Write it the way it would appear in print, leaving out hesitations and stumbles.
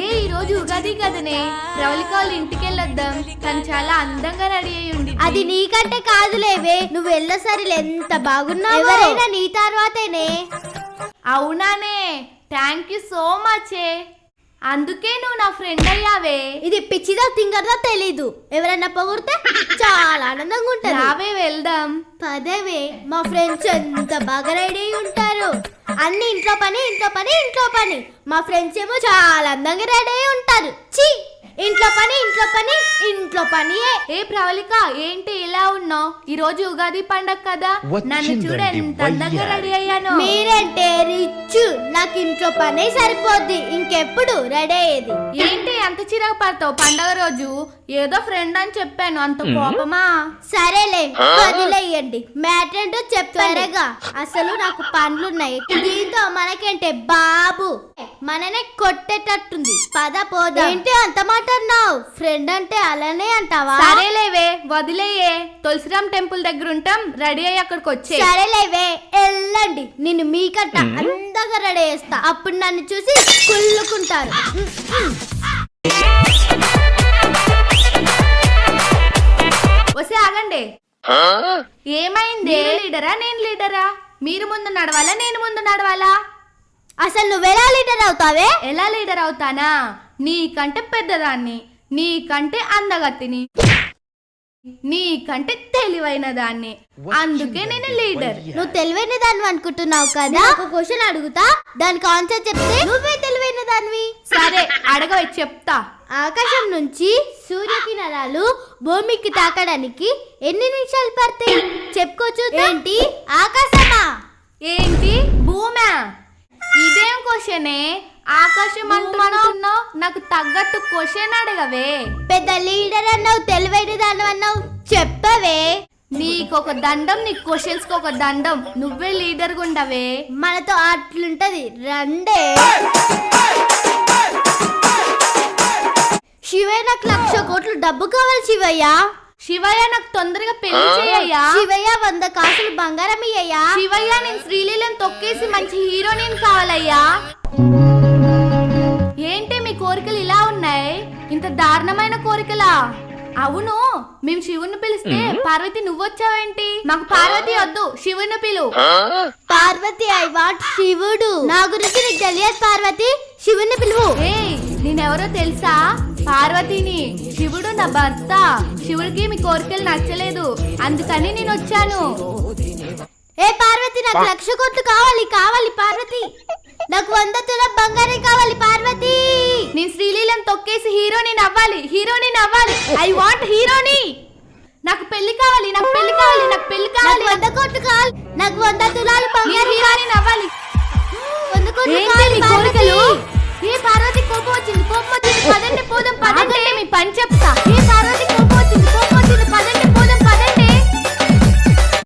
ఈ రోజు ఉగాది కదనే, ప్రవళిక వాళ్ళ ఇంటికి వెళ్ళొద్దాం. తను చాలా అందంగా రెడీ అయి ఉంది. అది నీకంటే కాదులేవే, నువ్వు వెళ్ళసరిలే ఎంత బాగున్నావు. ఎవరైనా నీ తర్వాతేనే. అవునానే, థ్యాంక్ యూ సో మచ్. అందుకే నువ్వు నా ఫ్రెండ్ అయ్యావే. ఇది పిచ్చిదో తింగరదో తెలీదు, ఎవరైనా పొగిడితే చాలా ఆనందంగా ఉంటుంది. రావే వెళ్దాం. పదవే, మా ఫ్రెండ్స్ ఎంత బాగా రెడీ అయి ఉంటారు. అన్ని ఇంట్లో పని ఇంట్లో పని ఇంట్లో పని. మా ఫ్రెండ్స్ ఏమో చాలా అందంగా రెడీ అయి ఉంటారు. ఛీ, ఇంట్లో పని ఇంట్లో పని ఇంట్లో పని. ఏ ప్రవళిక, ఏంటి ఇలా ఉన్నావు? ఈ రోజు ఉగాది పండగ కదా, నన్ను చూడ ఎంత అందంగా రెడీ అయ్యాను. మీరంటే రిచ్, నాకు ఇంట్లో పనే సరిపోద్ది, ఇంకెప్పుడు రెడీ అయ్యేది. ఏంటి అంత చిరాకు పడతావు? పండగ రోజు ఏదో ఫ్రెండ్ అని చెప్పాను, అంత కోపమా? సరేలే, వదిలేయండి. మ్యాటర్ ఏంటో చెప్తారుగా. అసలు నాకు పనులున్నాయి, దీంతో మనకేంటే బాబు మననే కొట్టేటట్టుంది. పద పోదా. ఏంటి అంత మాట అన్నావు? ఫ్రెండ్ అంటే అలానే అంటావా? సరేలేవే, వదిలేయే. తులసిరామ్ టెంపుల్ దగ్గర ఉంటాం, రెడీ అయ్యి అక్కడికి వచ్చే. సరేలేవే, వెళ్ళండి. నిన్ను మీకంట అందంగా రెడీ చేస్తా, అప్పుడు నన్ను చూసి కుళ్ళుకుంటారు. వస్తే ఆగండి. ఏమైంది? లీడరా నేను లీడరా? మీరు ముందు నడవాలా నేను ముందు నడవాలా? అసలు నువ్వెలా లీడర్ అవుతావే? ఎలా లీడర్ అవుతానా? నీకంటే పెద్దదాన్ని, నీకంటే అందగత్తిని, నీకంటే తెలివైన దాన్ని, అందుకే నేను లీడర్. నువ్వు తెలివైన దాన్ని అనుకుంటున్నావు కదా. ఒక క్వశ్చన్ అడుగుతా, దానికి ఆన్సర్ చెప్తే నువ్వే తెలివైన దానివి. సరే అడగవే, చెప్తా. ఆకాశం నుంచి సూర్యకిరణాలు భూమికి తాకడానికి ఎన్ని నిమిషాలు పడతాయి? చెప్పుకోవచ్చు. ఏంటి ఆకాశమా? ఏంటి భూమా? ఇదేం క్వశ్చనే? ఆకాశం అంటున్నావు, నాకు తగ్గట్టు క్వశ్చన్ అడగవే. పెద్ద లీడర్ అన్నావు, తెలివైన దాన్ని అన్నావు, చెప్పవే. నీకొక దండం, నీ క్వశ్చన్స్ కి ఒక దండం. నువ్వే లీడర్ గుండవే. మనతో అట్లుంటది, రండే. శివయ్య, నాకు 1,00,000 కోట్లు డబ్బు కావాలి శివయ్య. శివయ్య, నాకు తొందరగా పెళ్లి చేయయ్యా. శివయ్య, 100 కాసులు బంగారం ఇయ్యయ్యా. శివయ్య, నేను శ్రీలీలను తొక్కేసి మంచి హీరోయిన్ కావాలయ్యా. ఏంటి మీ కోరికలు ఇలా ఉన్నాయి? ఇంత దారుణమైన కోరికలా? అవును, మేము శివుని పిలిస్తే పార్వతి నువ్వొచ్చావేంటి? మాకు పార్వతి వద్దు, శివుని పిలు. పార్వతి, ఐ వాంట్ శివుడు. నా గురించి నీకు తెలియదు పార్వతి, శివుని పిలువు. నేనెవరో తెలుసా? పార్వతిని. శివుడు నా భర్త. శివుడికి మీ కోరికలు నచ్చలేదు, అందుకని నేను వచ్చాను. ఏ పార్వతి, నాకు 1,00,000 కోట్లు కావాలి. కావాలి పార్వతి, నాకు 100 తులం బంగారం కావాలి పార్వతి. నేను శ్రీలీలను తొక్కేసి హీరోని అవ్వాలి, హీరోని అవ్వాలి. ఐ వాంట్ హీరోని. నాకు పెళ్లి కావాలి, నాకు పెళ్లి కావాలి, నాకు పెళ్లి కావాలి. 100 కోట్లు కావాలి, నాకు 100 తులాలు బంగారం హీరోని అవ్వాలి. 100 కోట్లు ఏంటి మీ కోరికలు? ఏ పార్వతి, కోపం వచ్చింది, కోపం వచ్చింది. పదండి